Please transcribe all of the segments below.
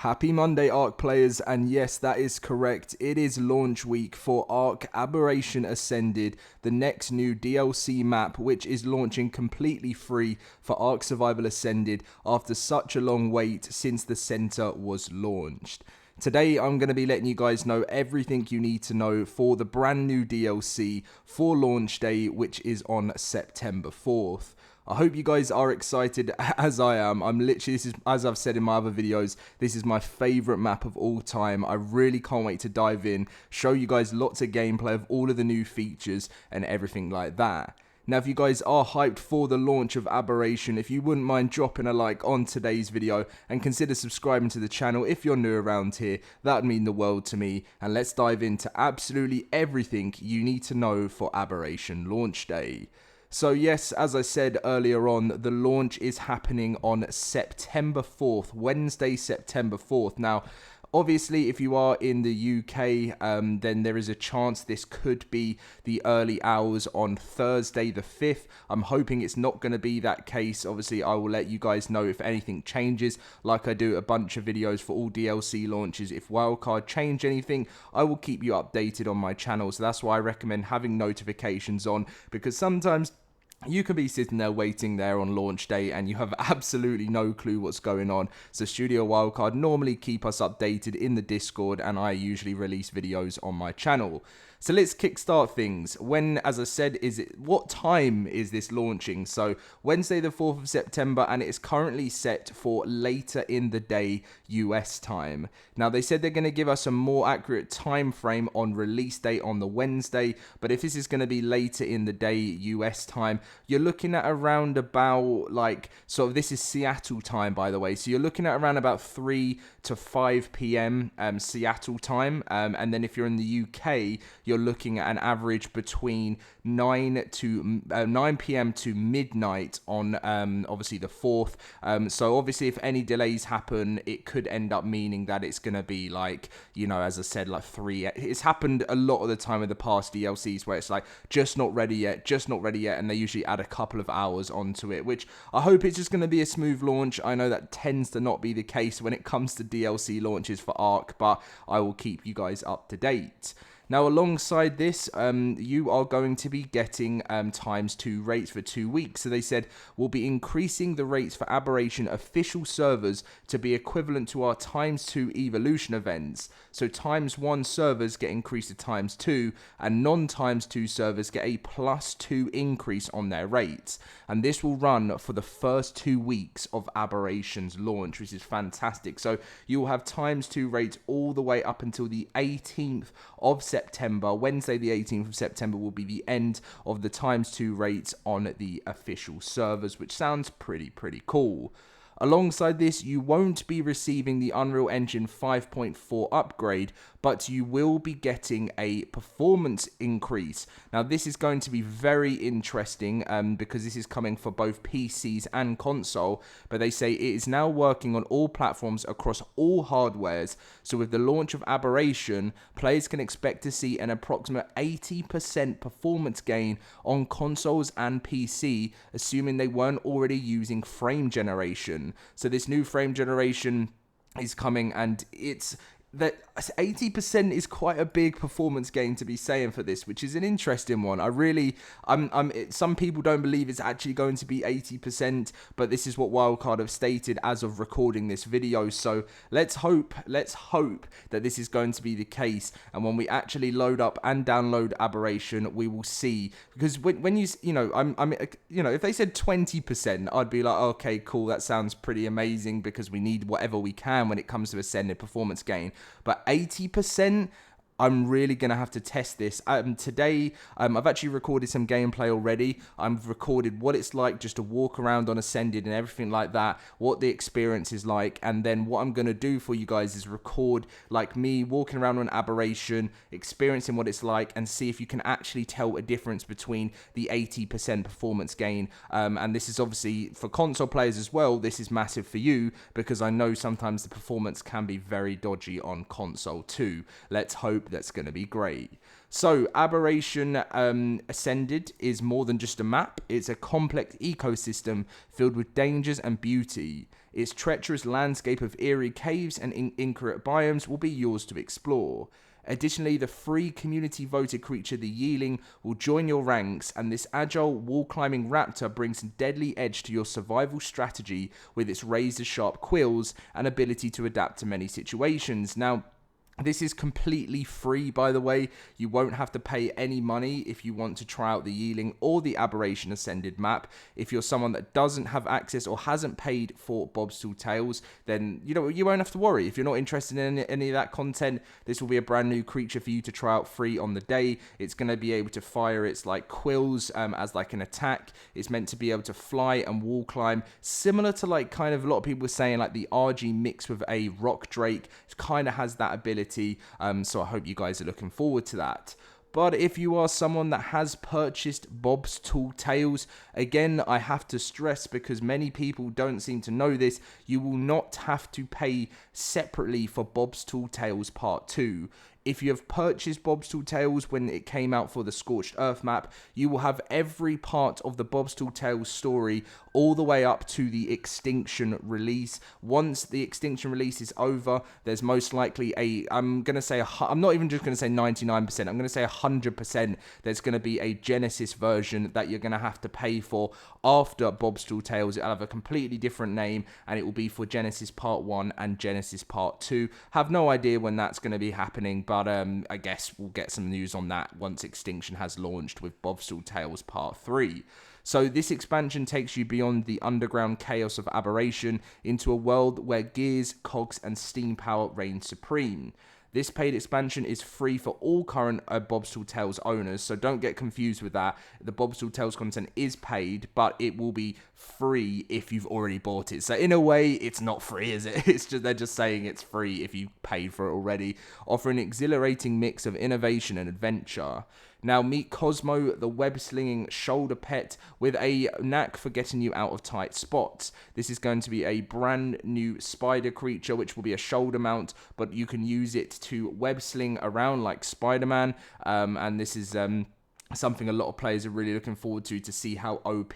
Happy Monday, ARK players, and yes, that is correct. It is launch week for ARK Aberration Ascended, the next new DLC map, which is launching completely free for ARK Survival Ascended after such a long wait since the center was launched. Today, I'm going to be letting you guys know everything you need to know for the brand new DLC for launch day, which is on September 4th. I hope you guys are excited as I am. I'm literally, this is, as I've said in my other videos, this is my favorite map of all time. I really can't wait to dive in, show you guys lots of gameplay of all of the new features and everything like that. Now, if you guys are hyped for the launch of Aberration, if you wouldn't mind dropping a like on today's video and consider subscribing to the channel if you're new around here, that would mean the world to me. And let's dive into absolutely everything you need to know for Aberration launch day. So yes, as I said earlier on, the launch is happening on September 4th, Wednesday, September 4th. Now, obviously, if you are in the UK, then there is a chance this could be the early hours on Thursday the 5th. I'm hoping it's not going to be that case. Obviously, I will let you guys know if anything changes, like I do a bunch of videos for all DLC launches. If wildcard change anything, I will keep you updated on my channel. So that's why I recommend having notifications on, because sometimes you can be sitting there waiting there on launch day and you have absolutely no clue what's going on. So Studio Wildcard normally keep us updated in the Discord, and I usually release videos on my channel. So let's kickstart things. When, as I said, what time is this launching? So Wednesday the 4th of September, and it is currently set for later in the day US time. Now, they said they're going to give us a more accurate time frame on release date on the Wednesday, but if this is going to be later in the day US time, you're looking at around about, like, sort of, this is Seattle time, by the way, so you're looking at around about 3 to 5 p.m. Seattle time, and then if you're in the UK, you're looking at an average between 9 p.m. to midnight on obviously the 4th. So obviously, if any delays happen, it could end up meaning that it's going to be like, you know, as I said, like 3. It's happened a lot of the time with the past DLCs where it's like just not ready yet, and they usually add a couple of hours onto it, which I hope it's just going to be a smooth launch. I know that tends to not be the case when it comes to DLC launches for ARK, but I will keep you guys up to date. Now, alongside this, you are going to be getting ×2 rates for 2 weeks. So they said we'll be increasing the rates for Aberration official servers to be equivalent to our ×2 evolution events. So ×1 servers get increased to ×2, and non-×2 servers get a +2 increase on their rates. And this will run for the first 2 weeks of Aberration's launch, which is fantastic. So you will have ×2 rates all the way up until the 18th of September. Wednesday the 18th of September will be the end of the ×2 rates on the official servers, which sounds pretty cool. Alongside this, you won't be receiving the Unreal Engine 5.4 upgrade, but you will be getting a performance increase. Now, this is going to be very interesting because this is coming for both PCs and console, but they say it is now working on all platforms across all hardwares. So with the launch of Aberration, players can expect to see an approximate 80% performance gain on consoles and PC, assuming they weren't already using frame generation. So this new frame generation is coming, and it's that 80% is quite a big performance gain to be saying for this, which is an interesting one. Some people don't believe it's actually going to be 80%, but this is what Wildcard have stated as of recording this video. So let's hope that this is going to be the case, and when we actually load up and download Aberration, we will see. Because when you know, if they said 20%, I'd be like, okay, cool, that sounds pretty amazing, because we need whatever we can when it comes to Ascended performance gain. But 80%, I'm really going to have to test this. Today, I've actually recorded some gameplay already. I've recorded what it's like just to walk around on Ascended and everything like that, what the experience is like, and then what I'm going to do for you guys is record like me walking around on Aberration, experiencing what it's like, and see if you can actually tell a difference between the 80% performance gain. And this is obviously for console players as well. This is massive for you, because I know sometimes the performance can be very dodgy on console too. Let's hope that's going to be great. So, Aberration Ascended is more than just a map. It's a complex ecosystem filled with dangers and beauty. Its treacherous landscape of eerie caves and intricate biomes will be yours to explore. Additionally, the free community-voted creature, the Yi Ling, will join your ranks, and this agile, wall-climbing raptor brings a deadly edge to your survival strategy with its razor-sharp quills and ability to adapt to many situations. Now, this is completely free, by the way. You won't have to pay any money if you want to try out the Yi Ling or the Aberration Ascended map. If you're someone that doesn't have access or hasn't paid for Bob's Tall Tales, then you won't have to worry. If you're not interested in any of that content, this will be a brand new creature for you to try out free on the day. It's going to be able to fire its quills as an attack. It's meant to be able to fly and wall climb, similar to kind of a lot of people were saying the RG mixed with a rock drake. It kind of has that ability. So I hope you guys are looking forward to that. But if you are someone that has purchased Bob's Tall Tales, again, I have to stress, because many people don't seem to know this, you will not have to pay separately for Bob's Tall Tales Part 2. If you have purchased Bob's Tall Tales when it came out for the Scorched Earth map, you will have every part of the Bob's Tall Tales story all the way up to the Extinction release. Once the Extinction release is over, there's most likely I'm not even just going to say 99%, I'm going to say 100%, there's going to be a Genesis version that you're going to have to pay for after Bob's Tall Tales. It'll have a completely different name, and it will be for Genesis Part 1 and Genesis Part 2. Have no idea when that's going to be happening, but I guess we'll get some news on that once Extinction has launched with Bob's Tall Tales Part 3. So this expansion takes you beyond the underground chaos of Aberration into a world where gears, cogs, and steam power reign supreme. This paid expansion is free for all current Bob's Tall Tales owners, so don't get confused with that. The Bob's Tall Tales content is paid, but it will be free if you've already bought it. So in a way, it's not free, is it? They're just saying it's free if you paid for it already, offering an exhilarating mix of innovation and adventure. Now meet Cosmo, the web-slinging shoulder pet with a knack for getting you out of tight spots. This is going to be a brand new spider creature, which will be a shoulder mount, but you can use it to web-sling around like Spider-Man, and this is something a lot of players are really looking forward to see how OP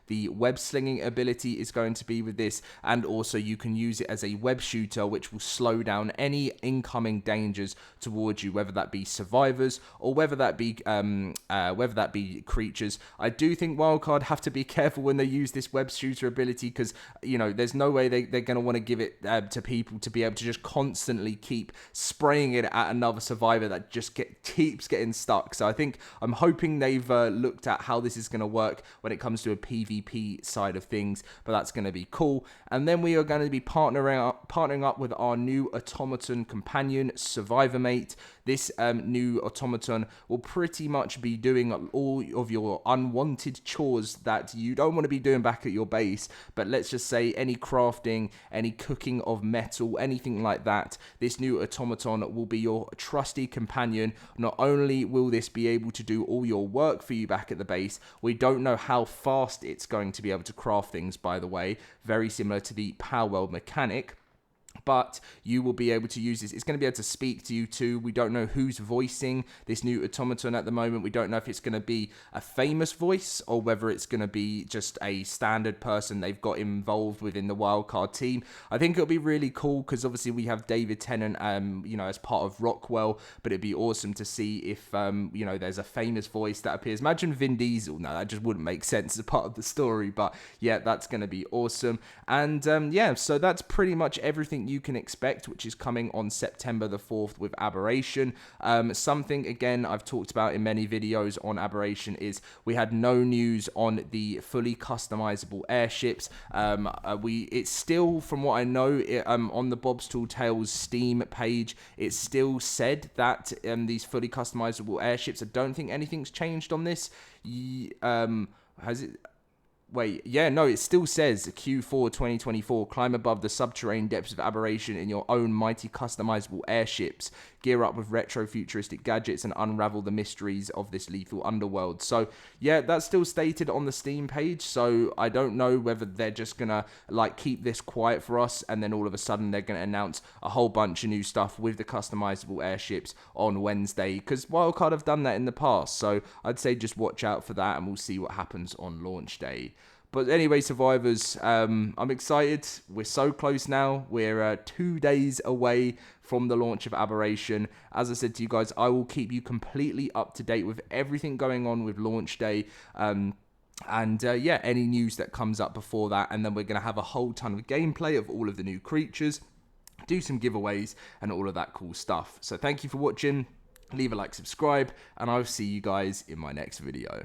the web slinging ability is going to be with this. And also you can use it as a web shooter, which will slow down any incoming dangers towards you, whether that be survivors or whether that be creatures. I do think Wildcard have to be careful when they use this web shooter ability, because there's no way they're going to want to give it to people to be able to just constantly keep spraying it at another survivor that just keeps getting stuck. So I'm hoping they've looked at how this is going to work when it comes to a PvP side of things, but that's going to be cool. And then we are going to be partnering up with our new automaton companion, Survivor Mate. This new automaton will pretty much be doing all of your unwanted chores that you don't want to be doing back at your base, but let's just say any crafting, any cooking of metal, anything like that. This new automaton will be your trusty companion. Not only will this be able to do all your work for you back at the base, we don't know how fast it's going to be able to craft things, by the way, very similar to the Powell mechanic. But you will be able to use this. It's going to be able to speak to you too. We don't know who's voicing this new automaton at the moment. We don't know if it's going to be a famous voice or whether it's going to be just a standard person they've got involved within the Wildcard team. I think it'll be really cool because obviously we have David Tennant, as part of Rockwell, but it'd be awesome to see if, there's a famous voice that appears. Imagine Vin Diesel. No, that just wouldn't make sense as part of the story, but yeah, that's going to be awesome. And so that's pretty much everything you can expect, which is coming on September the 4th with Aberration. Something, again, I've talked about in many videos on Aberration is we had no news on the fully customizable airships. It's still, from what I know, on the Bob's Tall Tales Steam page, it's still said that these fully customizable airships, I don't think anything's changed on this. Has it? Wait, yeah, no, it still says Q4 2024. Climb above the subterranean depths of Aberration in your own mighty customizable airships. Gear up with retro futuristic gadgets and unravel the mysteries of this lethal underworld. So, yeah, that's still stated on the Steam page. So, I don't know whether they're just gonna like keep this quiet for us and then all of a sudden they're gonna announce a whole bunch of new stuff with the customizable airships on Wednesday. Because Wildcard have done that in the past. So, I'd say just watch out for that and we'll see what happens on launch day. But anyway, survivors, I'm excited. We're so close now. We're 2 days away from the launch of Aberration. As I said to you guys, I will keep you completely up to date with everything going on with launch day. Yeah, any news that comes up before that. And then we're going to have a whole ton of gameplay of all of the new creatures, do some giveaways and all of that cool stuff. So thank you for watching. Leave a like, subscribe, and I'll see you guys in my next video.